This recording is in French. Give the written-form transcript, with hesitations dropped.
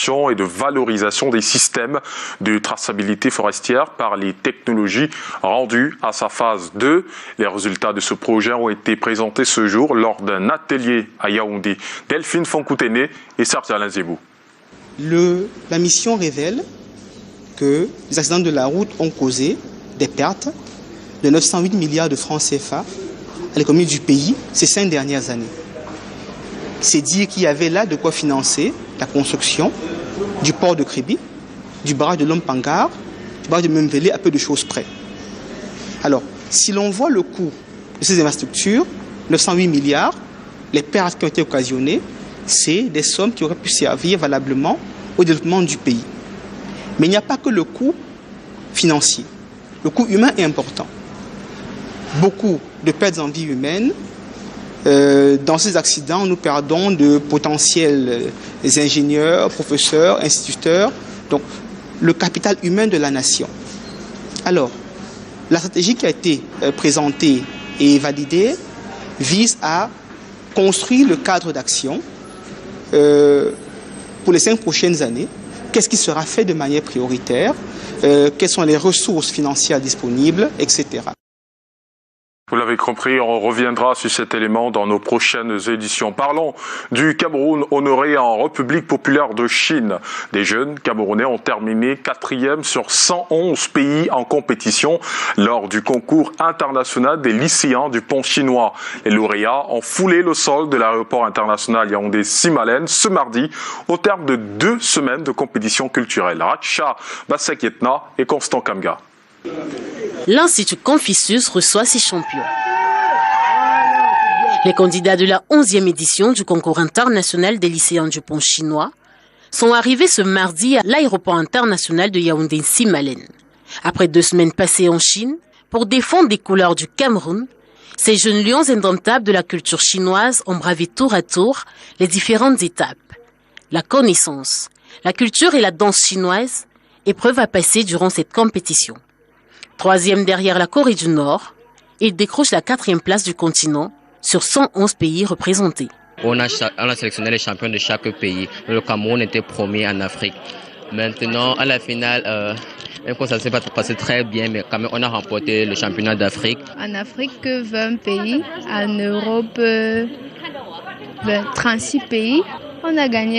d'amélioration et de valorisation des systèmes de traçabilité forestière par les technologies rendues à sa phase 2. Les résultats de ce projet ont été présentés ce jour lors d'un atelier à Yaoundé. Delphine Fonkoutene et Serge Alain Zébou. La mission révèle que les accidents de la route ont causé des pertes de 908 milliards de francs CFA à l'économie du pays ces 5 dernières années. C'est dire qu'il y avait là de quoi financer la construction du port de Kribi, du barrage de Lompangar, du barrage de Memvele, à peu de choses près. Alors, si l'on voit le coût de ces infrastructures, 908 milliards, les pertes qui ont été occasionnées, c'est des sommes qui auraient pu servir valablement au développement du pays. Mais il n'y a pas que le coût financier. Le coût humain est important. Beaucoup de pertes en vie humaine. Dans ces accidents, nous perdons de potentiels ingénieurs, professeurs, instituteurs, donc le capital humain de la nation. Alors, la stratégie qui a été présentée et validée vise à construire le cadre d'action pour les 5 prochaines années. Qu'est-ce qui sera fait de manière prioritaire, quelles sont les ressources financières disponibles, etc. Vous l'avez compris, on reviendra sur cet élément dans nos prochaines éditions. Parlons du Cameroun honoré en République populaire de Chine. Des jeunes Camerounais ont terminé 4e sur 111 pays en compétition lors du concours international des lycéens du pont chinois. Les lauréats ont foulé le sol de l'aéroport international Yaoundé-Simalène ce mardi au terme de 2 semaines de compétition culturelle. Raksha Baseketna et Constant Kamga. L'Institut Confucius reçoit ses champions. Les candidats de la 11e édition du concours international des lycéens du pont chinois sont arrivés ce mardi à l'aéroport international de Yaoundé-Simalène. Après 2 semaines passées en Chine pour défendre les couleurs du Cameroun, ces jeunes lions indomptables de la culture chinoise ont bravé tour à tour les différentes étapes. La connaissance, la culture et la danse chinoise, épreuve à passer durant cette compétition. 3e derrière la Corée du Nord, il décroche la 4e place du continent sur 111 pays représentés. On a sélectionné les champions de chaque pays. Le Cameroun était premier en Afrique. Maintenant, à la finale, même quand ça ne s'est pas passé très bien, mais quand même, on a remporté le championnat d'Afrique. En Afrique, 20 pays. En Europe, 36 pays. On a gagné